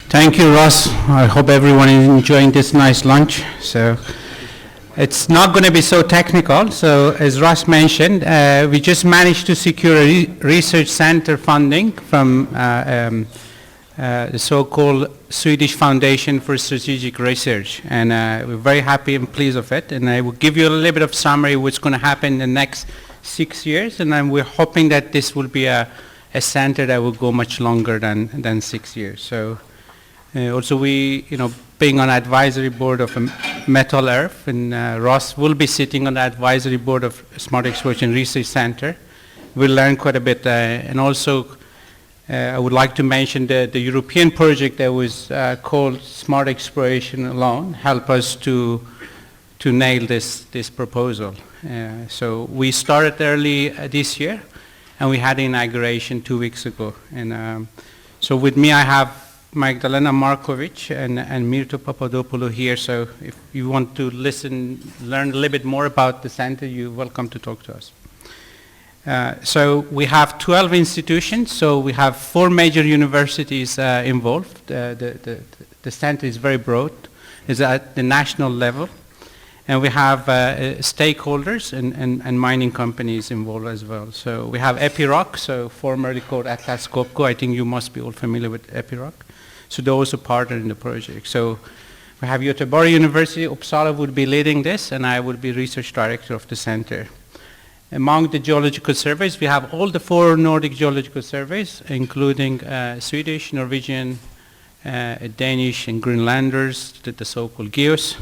Thank you, Ross. I hope everyone is enjoying this nice lunch. So it's not going to be so technical. So as Ross mentioned, we just managed to secure a research center funding from the so-called Swedish Foundation for Strategic Research. And we're very happy and pleased of it. And I will give you a little bit of summary of what's going to happen in the next 6 years. And then we're hoping that this will be a center that will go much longer than 6 years. So also we, being on advisory board of Metal Earth, and Ross will be sitting on the advisory board of Smart Exploration Research Center. We'll learn quite a bit. And also I would like to mention the European project that was called Smart Exploration Alone help us to nail this proposal. So we started early this year, and we had the inauguration 2 weeks ago. And so with me I have Magdalena Markovic and Mirto Papadopoulou here. So if you want to learn a little bit more about the center, you're welcome to talk to us. So we have 12 institutions. So we have 4 major universities involved. The center is very broad. It's at the national level. And we have stakeholders and mining companies involved as well. So we have Epiroc, so formerly called Atlas Copco. I think you must be all familiar with Epiroc. So they're also partner in the project. So we have Göteborg University, Uppsala would be leading this, and I would be research director of the center. Among the geological surveys, we have all the 4 Nordic geological surveys, including Swedish, Norwegian, Danish, and Greenlanders, the so-called GEOS,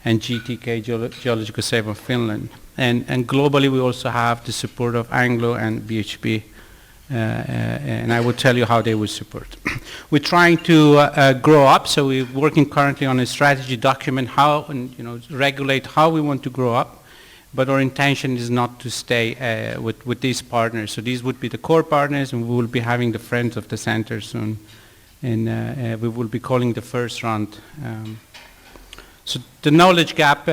and GTK Geological Survey of Finland. And globally, we also have the support of Anglo and BHP, and I will tell you how they will support. We're trying to grow up, so we're working currently on a strategy document, how and regulate how we want to grow up. But our intention is not to stay with these partners. So these would be the core partners, and we will be having the friends of the center soon, and we will be calling the first round. So the knowledge gap,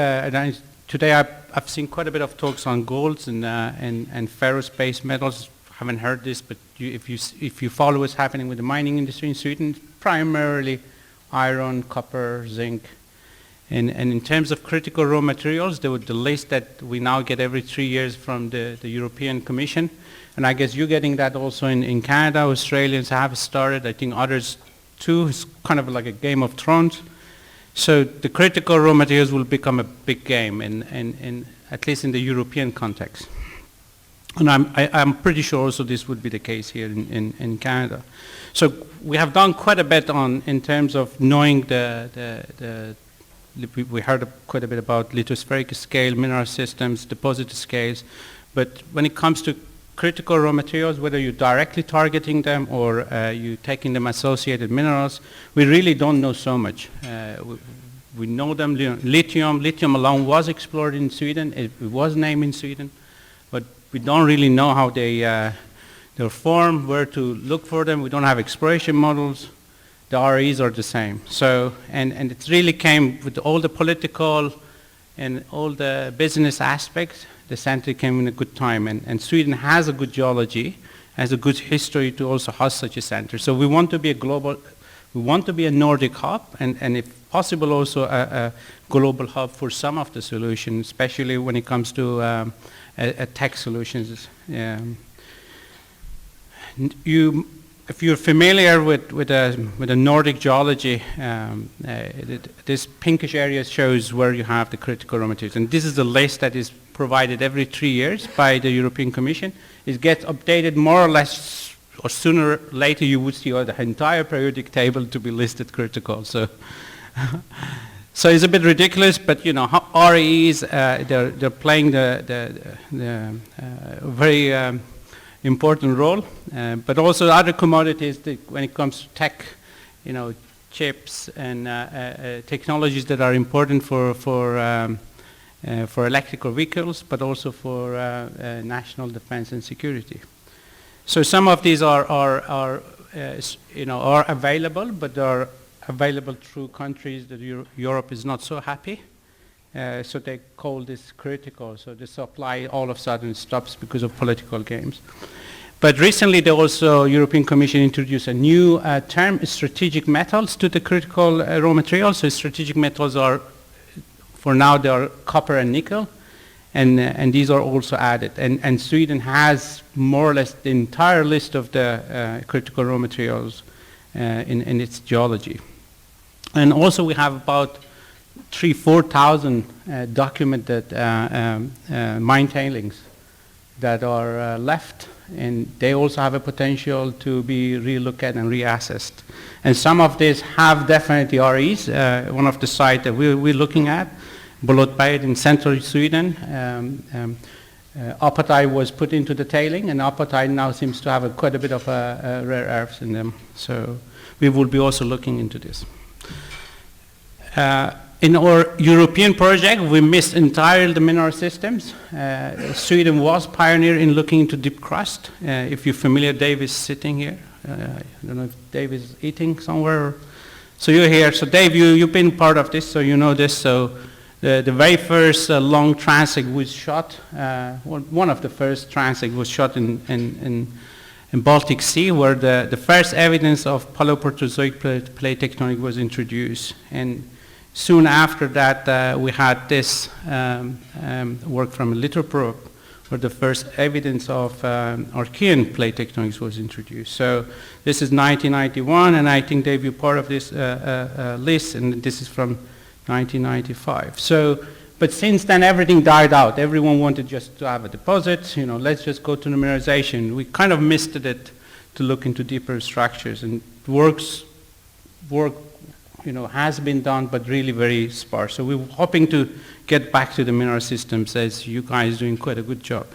today I've seen quite a bit of talks on golds and ferrous-based metals. I haven't heard this, but if you follow what's happening with the mining industry in Sweden, primarily iron, copper, zinc. And in terms of critical raw materials, the list that we now get every 3 years from the European Commission, and I guess you're getting that also in Canada. Australians have started, I think others too. It's kind of like a Game of Thrones. So the critical raw materials will become a big game, in at least in the European context. And I'm pretty sure also this would be the case here in Canada. So we have done quite a bit in terms of knowing we heard quite a bit about lithospheric scale, mineral systems, deposit scales, but when it comes to critical raw materials, whether you're directly targeting them or you're taking them associated minerals, we really don't know so much. We know them. Lithium alone was explored in Sweden. It was named in Sweden, but we don't really know how they're formed, where to look for them. We don't have exploration models. The REs are the same. So, and it really came with all the political and all the business aspects. The center came in a good time, and Sweden has a good geology, has a good history to also host such a center. So we want to be a Nordic hub, and if possible also a global hub for some of the solutions, especially when it comes to tech solutions. If you're familiar with the Nordic geology, this pinkish area shows where you have the critical raw materials. And this is the list that is provided every 3 years by the European Commission. It gets updated more or less, or sooner or later you would see the entire periodic table to be listed critical. So, so it's a bit ridiculous, but REs, they're playing the very important role, but also other commodities when it comes to tech, chips and technologies that are important for electrical vehicles, but also for national defense and security. So some of these are available, but are available through countries that Europe is not so happy. So they call this critical. So the supply all of a sudden stops because of political games. But recently, the also European Commission introduced a new term, strategic metals, to the critical raw materials. So strategic metals are, for now, they are copper and nickel, and these are also added. And Sweden has more or less the entire list of the critical raw materials in its geology. And also, we have about 4,000 documented mine tailings that are left, and they also have a potential to be re-looked at and reassessed. And some of these have definitely REs. One of the sites that we're looking at, Bolotberget in central Sweden, apatite was put into the tailing, and apatite now seems to have quite a bit of rare earths in them. So we will be also looking into this. In our European project, we missed entirely the mineral systems. Sweden was pioneer in looking into deep crust. If you're familiar, Dave is sitting here. I don't know if Dave is eating somewhere. So you're here. So Dave, you've been part of this, so you know this. So the very first long transect was shot, one of the first transect was shot in Baltic Sea, where the first evidence of Paleoproterozoic plate tectonic was introduced. And soon after that, we had this work from a little probe, where the first evidence of Archean plate tectonics was introduced. So this is 1991, and I think Dave, you're part of this list, and this is from 1995. So, but since then, everything died out. Everyone wanted just to have a deposit. You know, let's just go to mineralization. We kind of missed it to look into deeper structures, and work has been done, but really very sparse. So we're hoping to get back to the mineral systems, as you guys doing quite a good job.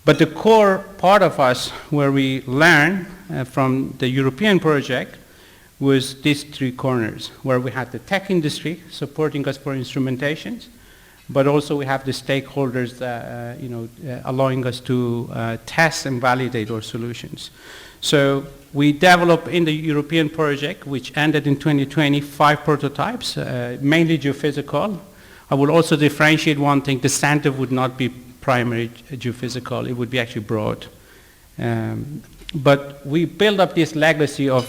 But the core part of us, where we learn from the European project, was these three corners, where we had the tech industry supporting us for instrumentations, but also we have the stakeholders, allowing us to test and validate our solutions. So we developed in the European project, which ended in 2020, 5 prototypes, mainly geophysical. I will also differentiate one thing: the center would not be primary geophysical; it would be actually broad. But we built up this legacy of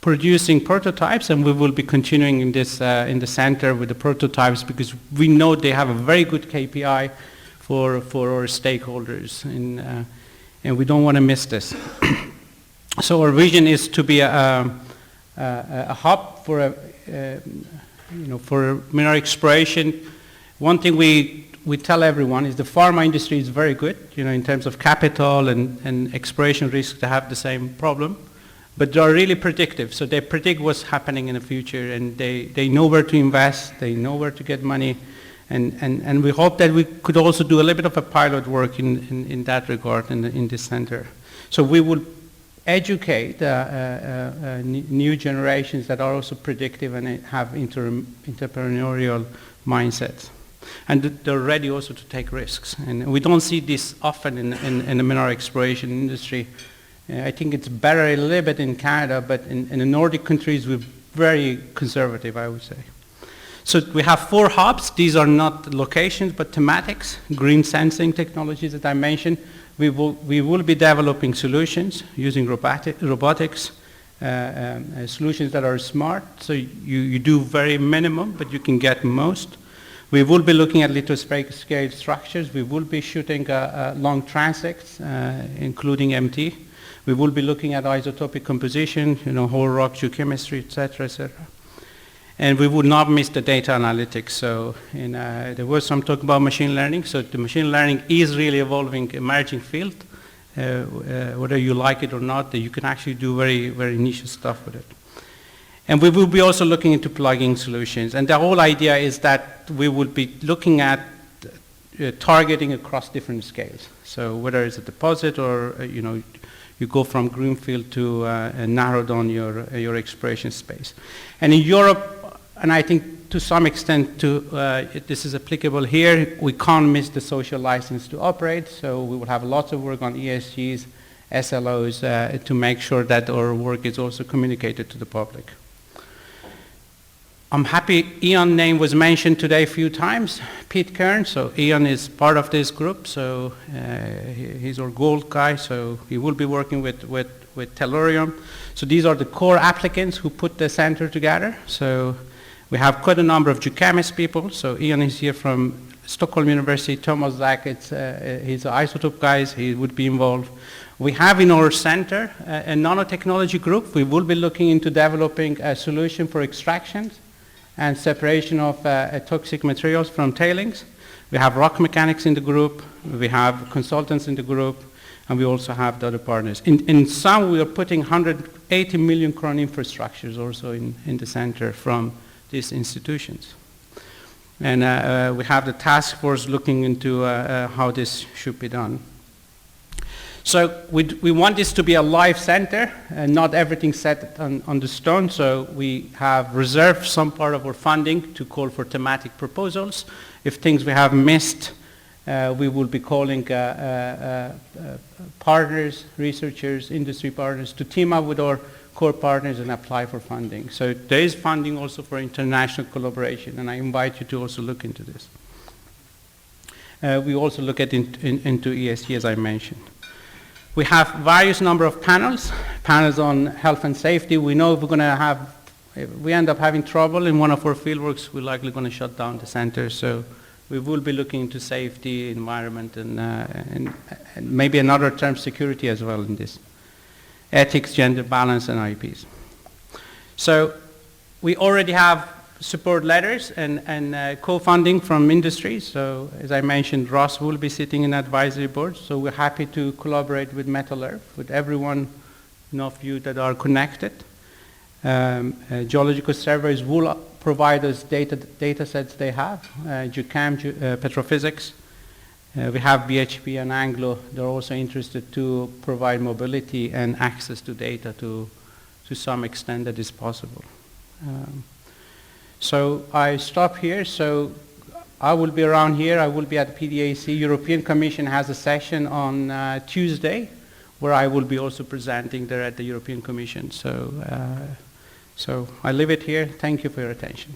producing prototypes, and we will be continuing in this in the center with the prototypes, because we know they have a very good KPI for our stakeholders, and we don't want to miss this. So our vision is to be a hub for for mineral exploration. One thing we tell everyone is the pharma industry is very good, in terms of capital and exploration risk. They have the same problem, but they are really predictive. So they predict what's happening in the future, and they know where to invest, they know where to get money, and we hope that we could also do a little bit of a pilot work in that regard in this center. So we will educate new generations that are also predictive and have entrepreneurial mindsets. And they're ready also to take risks. And we don't see this often in the mineral exploration industry. I think it's better a little bit in Canada, but in the Nordic countries, we're very conservative, I would say. So we have 4 hubs. These are not locations, but thematics, green sensing technologies that I mentioned. We will be developing solutions using robotics, solutions that are smart. So you do very minimum, but you can get most. We will be looking at lithospheric structures. We will be shooting long transects, including MT. We will be looking at isotopic composition, whole rock geochemistry, et cetera, And we would not miss the data analytics. So there was some talk about machine learning. So the machine learning is really evolving, emerging field. Whether you like it or not, you can actually do very, very niche stuff with it. And we will be also looking into plugging solutions. And the whole idea is that we will be looking at targeting across different scales. So whether it's a deposit or, you go from greenfield to narrow down your exploration space. And in Europe, and I think to some extent this is applicable here, we can't miss the social license to operate. So we will have lots of work on ESGs, SLOs, to make sure that our work is also communicated to the public. I'm happy Ian name was mentioned today a few times, Pete Kern. So Ian is part of this group, so he's our gold guy, so he will be working with Tellurium. So these are the core applicants who put the center together. So we have quite a number of geochemist people. So Ian is here from Stockholm University. Thomas Zack, he's an isotope guy, he would be involved. We have in our center a nanotechnology group. We will be looking into developing a solution for extractions and separation of toxic materials from tailings. We have rock mechanics in the group, we have consultants in the group, and we also have the other partners. In sum, we are putting 180 million kron infrastructures also in the center from these institutions. And we have the task force looking into how this should be done. So we want this to be a live center and not everything set on the stone. So we have reserved some part of our funding to call for thematic proposals. If things we have missed, we will be calling partners, researchers, industry partners to team up with our core partners and apply for funding. So there is funding also for international collaboration, and I invite you to also look into this. We also look at into ESG, as I mentioned. We have various number of panels on health and safety. We know if we're going to have, if we end up having trouble in one of our fieldworks, we're likely going to shut down the center. So we will be looking into safety, environment, and maybe another term, security as well in this. Ethics, gender balance, and IPs. So we already have support letters and co-funding from industry. So as I mentioned, Ross will be sitting in advisory board. So we're happy to collaborate with Metal Earth, with everyone of you that are connected. Geological surveys will provide us data sets they have, geochem, petrophysics. We have BHP and Anglo. They're also interested to provide mobility and access to data to some extent that is possible. So I stop here. So I will be around here. I will be at PDAC. European Commission has a session on Tuesday where I will be also presenting there at the European Commission. So, so I leave it here. Thank you for your attention.